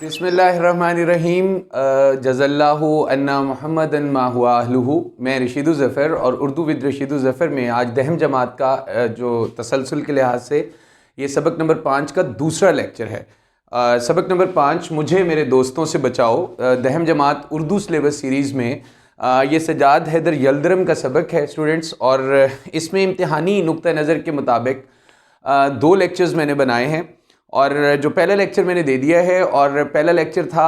बिस्मिल्लाहिर्रहमानिर्रहीम। जज़ल्लाहु अन्ना मुहम्मदन मा हुआ अहलुहु। मैं रशीदु ज़फ़र और उर्दू विद रशीदु ज़फ़र में आज दहम जमात का जो तसलसल के लिहाज से ये सबक नंबर 5 का दूसरा लेक्चर है। सबक नंबर 5 मुझे मेरे दोस्तों से बचाओ, दहम जमात उर्दू सिलेबस सीरीज़ में ये सजाद हैदर यल्दरम का सबक है स्टूडेंट्स, और इसमें इम्तिहानी नुक्ता नज़र के मुताबिक 2 लेक्चर्स मैंने बनाए हैं। और जो पहला लेक्चर मैंने दे दिया है, और पहला लेक्चर था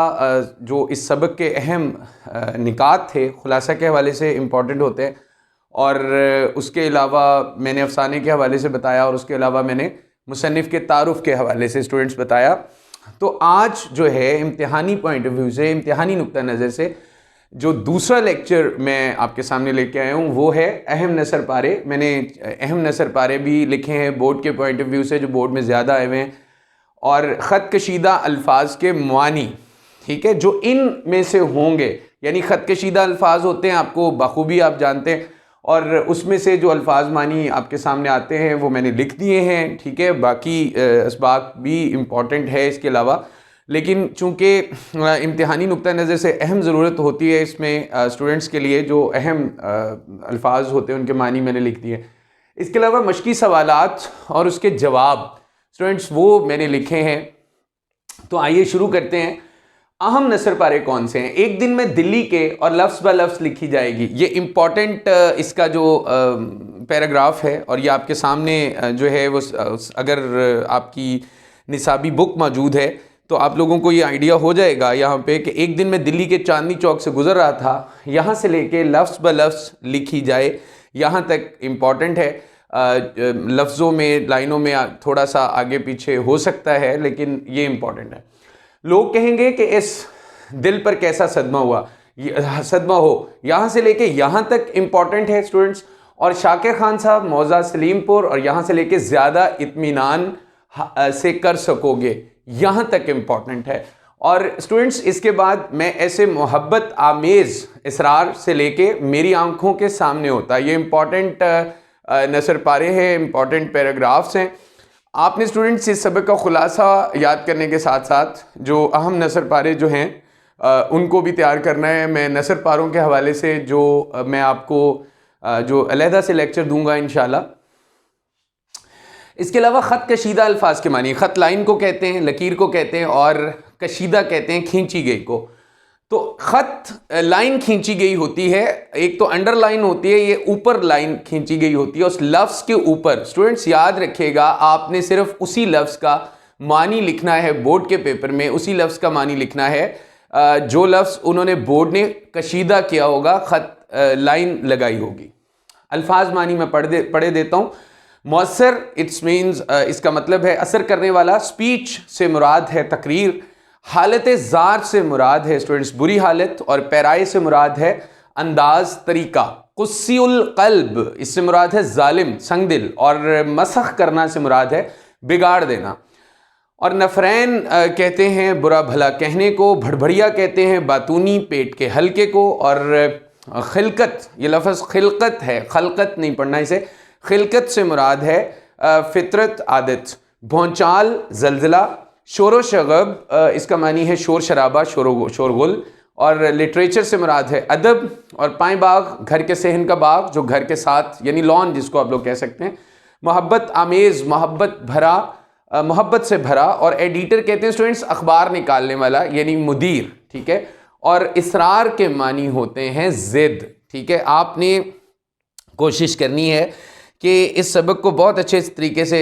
जो इस सबक के अहम निकात थे, खुलासा के हवाले से इम्पॉर्टेंट होते हैं, और उसके अलावा मैंने अफसाने के हवाले से बताया, और उसके अलावा मैंने मुसन्निफ़ के तारुफ़ के हवाले से स्टूडेंट्स बताया। तो आज जो है इम्तिहानी पॉइंट ऑफ व्यू से, इम्तिहानी नुक्ता नज़र से जो दूसरा लेक्चर मैं आपके सामने लेके आया हूँ वो है अहम नसर पारे। मैंने अहम नसर पारे भी लिखे हैं बोर्ड के पॉइंट ऑफ व्यू से, जो बोर्ड में ज़्यादा आए हुए हैं, और ख़त कशीदा अल्फाज के मानी, ठीक है, जो इन में से होंगे, यानी ख़त कशीदा अल्फाज होते हैं, आपको बखूबी आप जानते हैं, और उसमें से जो अल्फाज मानी आपके सामने आते हैं वो मैंने लिख दिए हैं, ठीक है। बाकी असबाक भी इम्पॉर्टेंट है इसके अलावा, लेकिन चूँकि इम्तिहानी नुक्ता नज़र से अहम ज़रूरत होती है इसमें स्टूडेंट्स के लिए, जो अहम अल्फाज होते हैं उनके मानी मैंने लिख दिए। इसके अलावा मशकी सवालात और उसके जवाब स्टूडेंट्स वो मैंने लिखे हैं। तो आइए शुरू करते हैं। अहम नसर पारे कौन से हैं? एक दिन में दिल्ली के, और लफ्ज़ ब लफ्ज़ लिखी जाएगी। ये इम्पॉर्टेंट इसका जो पैराग्राफ है, और ये आपके सामने जो है वो अगर आपकी निसाबी बुक मौजूद है तो आप लोगों को ये आइडिया हो जाएगा यहाँ पे कि एक दिन में दिल्ली के चांदनी चौक से गुजर रहा था, यहाँ से लेके लफ्ज़ ब लफ्ज़ लिखी जाए, यहाँ तक इम्पॉर्टेंट है। लफ्ज़ों में, लाइनों में थोड़ा सा आगे पीछे हो सकता है, लेकिन ये इम्पॉर्टेंट है। लोग कहेंगे कि इस दिल पर कैसा सदमा हुआ, सदमा हो, यहाँ से लेके यहाँ तक इम्पॉर्टेंट है स्टूडेंट्स। और शाकिर खान साहब मौज़ा सलीमपुर, और यहाँ से लेके ज़्यादा इत्मीनान से कर सकोगे, यहाँ तक इम्पॉर्टेंट है। और स्टूडेंट्स इसके बाद मैं ऐसे मोहब्बत आमेज़ इसरार से लेके मेरी आंखों के सामने होता है, ये इम्पॉर्टेंट नसर पारे हैं, इम्पॉर्टेंट पैराग्राफ्स हैं। आपने स्टूडेंट्स इस सबक का खुलासा याद करने के साथ साथ जो अहम नसर पारे जो हैं उनको भी तैयार करना है। मैं नसर पारों के हवाले से जो मैं आपको जो अलहदा से लेक्चर दूंगा इंशाल्लाह। इसके अलावा ख़त कशीदा अल्फाज के मानी, ख़त लाइन को कहते हैं, लकीर को कहते हैं, और कशीदा कहते हैं खींची गई को। तो ख़त लाइन खींची गई होती है, एक तो अंडरलाइन होती है, ये ऊपर लाइन खींची गई होती है उस लफ्ज़ के ऊपर। स्टूडेंट्स याद रखिएगा, आपने सिर्फ उसी लफ्ज़ का मानी लिखना है बोर्ड के पेपर में, उसी लफ्ज़ का मानी लिखना है जो लफ्ज़ उन्होंने बोर्ड ने कशीदा किया होगा, ख़त लाइन लगाई होगी। अल्फाज मानी मैं पढ़े देता हूँ। मौसर, इट्स मीन्स इसका मतलब है असर करने वाला। स्पीच से मुराद है तकरीर। हालत ज़ार से मुराद है स्टूडेंट्स बुरी हालत, और पैराए से मुराद है अंदाज, तरीका। कुस्सीउल क़ल्ब, इससे मुराद है जालिम, संगदिल, और मसख करना से मुराद है बिगाड़ देना। और नफरैन कहते हैं बुरा भला कहने को। भड़भड़िया कहते हैं बातूनी, पेट के हल्के को। और खिलकत, ये लफ्ज़ खिलकत है, खलकत नहीं पढ़ना इसे, खिलकत से मुराद है फितरत, आदत। भौचाल, जलजिला। शोर शगब, इसका मानी है शोर शराबा, शोरगुल। और लिटरेचर से मुराद है अदब। और पाए बाग, घर के सहन का बाग, जो घर के साथ, यानी लॉन जिसको आप लोग कह सकते हैं। मोहब्बत आमेज़, मोहब्बत भरा, मोहब्बत से भरा। और एडिटर कहते हैं स्टूडेंट्स अखबार निकालने वाला, यानी मुदीर, ठीक है। और इसरार के मानी होते हैं ज़िद, ठीक है। आपने कोशिश करनी है कि इस सबक को बहुत अच्छे तरीके से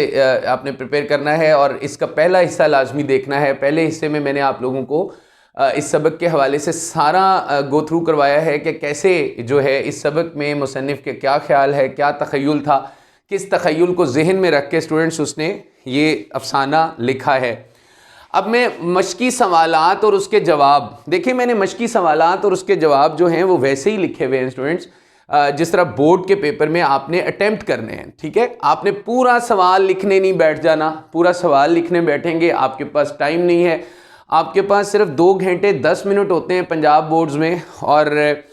आपने प्रिपेयर करना है, और इसका पहला हिस्सा लाजमी देखना है। पहले हिस्से में मैंने आप लोगों को इस सबक के हवाले से सारा गो थ्रू करवाया है कि कैसे जो है इस सबक में मुसन्निफ़ के क्या ख्याल है, क्या तख़य्युल था, किस तख़य्युल को जहन में रख के स्टूडेंट्स उसने ये अफसाना लिखा है। अब मैं मशकी सवालात और उसके जवाब, देखिए मैंने मशकी सवालात और उसके जवाब जो हैं वो वैसे ही लिखे हुए हैं स्टूडेंट्स जिस तरह बोर्ड के पेपर में आपने अटेम्प्ट करने हैं, ठीक है। आपने पूरा सवाल लिखने नहीं बैठ जाना। पूरा सवाल लिखने बैठेंगे आपके पास टाइम नहीं है। आपके पास सिर्फ 2 घंटे 10 मिनट होते हैं पंजाब बोर्ड्स में, और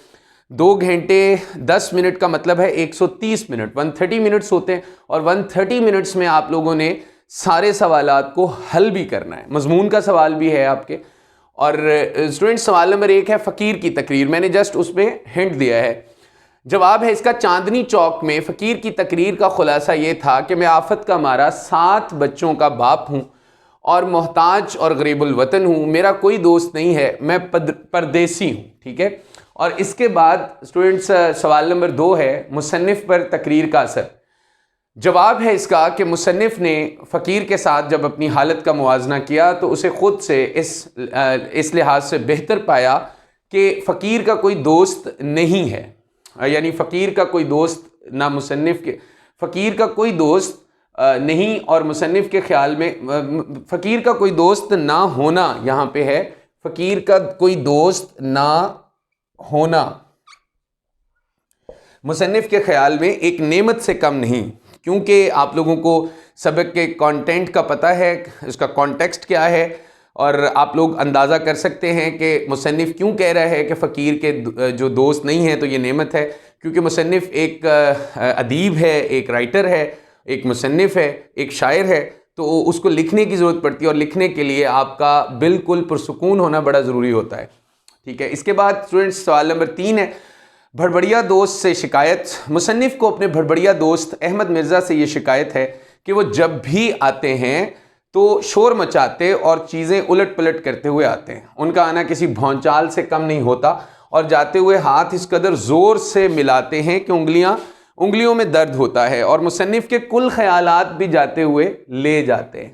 2 घंटे 10 मिनट का मतलब है 130 मिनट, 130 मिनट्स होते हैं। और 130 मिनट्स में आप लोगों ने सारे सवालात को हल भी करना है। मजमून का सवाल भी है आपके, और स्टूडेंट सवाल नंबर 1 है फ़कीर की तकरीर, मैंने जस्ट उसमें हिंट दिया है। जवाब है इसका, चांदनी चौक में फ़कीर की तकरीर का खुलासा ये था कि मैं आफत का मारा 7 बच्चों का बाप हूँ और मोहताज और गरीबुल वतन हूँ, मेरा कोई दोस्त नहीं है, मैं परदेसी हूँ। ठीक है। और इसके बाद स्टूडेंट्स सवाल नंबर 2 है, मुसन्निफ़ पर तकरीर का असर। जवाब है इसका कि मुसन्निफ़ ने फ़कीर के साथ जब अपनी हालत का मुवाजना किया तो उसे ख़ुद से इस लिहाज से बेहतर पाया कि फ़कीर का कोई दोस्त नहीं है, यानी फ़कीर का कोई दोस्त ना मुसन्निफ़ के, फ़कीर का कोई दोस्त नहीं, और मुसन्निफ़ के ख़्याल में फ़कीर का कोई दोस्त ना होना यहाँ पे है, फ़कीर का कोई दोस्त ना होना मुसन्निफ़ के ख़्याल में एक नेमत से कम नहीं। क्योंकि आप लोगों को सबक के कंटेंट का पता है, इसका कॉन्टेक्स्ट क्या है, और आप लोग अंदाज़ा कर सकते हैं कि मुसन्निफ़ क्यों कह रहा है कि फ़कीर के जो दोस्त नहीं हैं तो ये नेमत है। क्योंकि मुसन्निफ़ एक अदीब है, एक राइटर है, एक मुसन्निफ़ है, एक शायर है, तो उसको लिखने की ज़रूरत पड़ती है और लिखने के लिए आपका बिल्कुल पुरसुकून होना बड़ा ज़रूरी होता है। ठीक है। इसके बाद स्टूडेंट्स सवाल नंबर 3 है, भड़बड़िया दोस्त से शिकायत। मुसन्निफ़ को अपने भड़बड़िया दोस्त अहमद मिर्ज़ा से ये शिकायत है कि वो जब भी आते हैं तो शोर मचाते और चीज़ें उलट पलट करते हुए आते हैं। उनका आना किसी भौंचाल से कम नहीं होता और जाते हुए हाथ इस कदर ज़ोर से मिलाते हैं कि उंगलियों में दर्द होता है, और मुसन्निफ़ के कुल ख़यालात भी जाते हुए ले जाते हैं।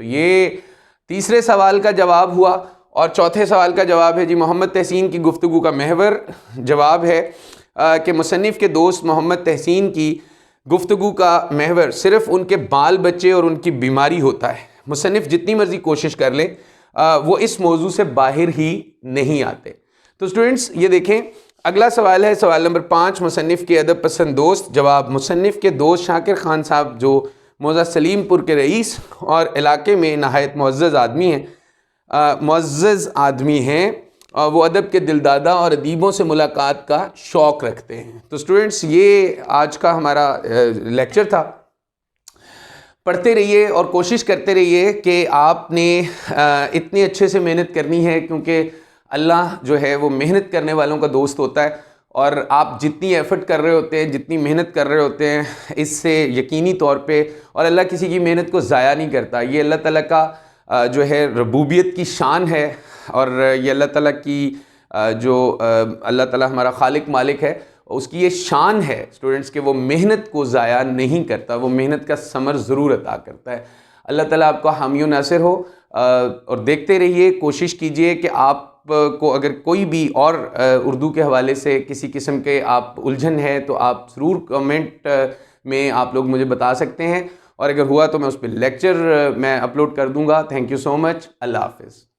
तो ये तीसरे सवाल का जवाब हुआ। और चौथे सवाल का जवाब है जी, मोहम्मद तहसीन की गुफ्तगू का महवर। जवाब है कि मुसन्निफ़ के दोस्त मोहम्मद तहसीन की गुफ्तगू का महवर सिर्फ़ उनके बाल बच्चे और उनकी बीमारी होता है। मुसन्निफ़ जितनी मर्ज़ी कोशिश कर ले वो इस मौजू से बाहर ही नहीं आते। तो स्टूडेंट्स ये देखें, अगला सवाल है सवाल नंबर 5, मुसन्निफ़ के अदब पसंद दोस्त। जवाब, मुसन्निफ़ के दोस्त शाकिर ख़ान साहब जो मौज़ा सलीमपुर के रईस और इलाके में नहायत मुअज़्ज़ज़ आदमी हैं, वो अदब के दिलदादा और अदीबों से मुलाकात का शौक़ रखते हैं। तो स्टूडेंट्स ये आज का हमारा लेक्चर था। पढ़ते रहिए और कोशिश करते रहिए कि आपने इतनी अच्छे से मेहनत करनी है, क्योंकि अल्लाह जो है वो मेहनत करने वालों का दोस्त होता है, और आप जितनी एफ़र्ट कर रहे होते हैं, जितनी मेहनत कर रहे होते हैं, इससे यकीनी तौर पे, और अल्लाह किसी की मेहनत को ज़ाया नहीं करता। ये अल्लाह ताला का जो है रबूबियत की शान है, और ये अल्लाह ताला की जो अल्लाह ताला हमारा खालिक मालिक है, उसकी ये शान है स्टूडेंट्स के वो मेहनत को ज़ाया नहीं करता, वो मेहनत का समर ज़रूर अता करता है। अल्लाह ताला आपका हामी व नासिर हो, और देखते रहिए, कोशिश कीजिए कि आप को अगर कोई भी और उर्दू के हवाले से किसी किस्म के आप उलझन है तो आप ज़रूर कमेंट में आप लोग मुझे बता सकते हैं, और अगर हुआ तो मैं उस पर लेक्चर मैं अपलोड कर दूँगा। Thank you so much. अल्लाह हाफ़िज़।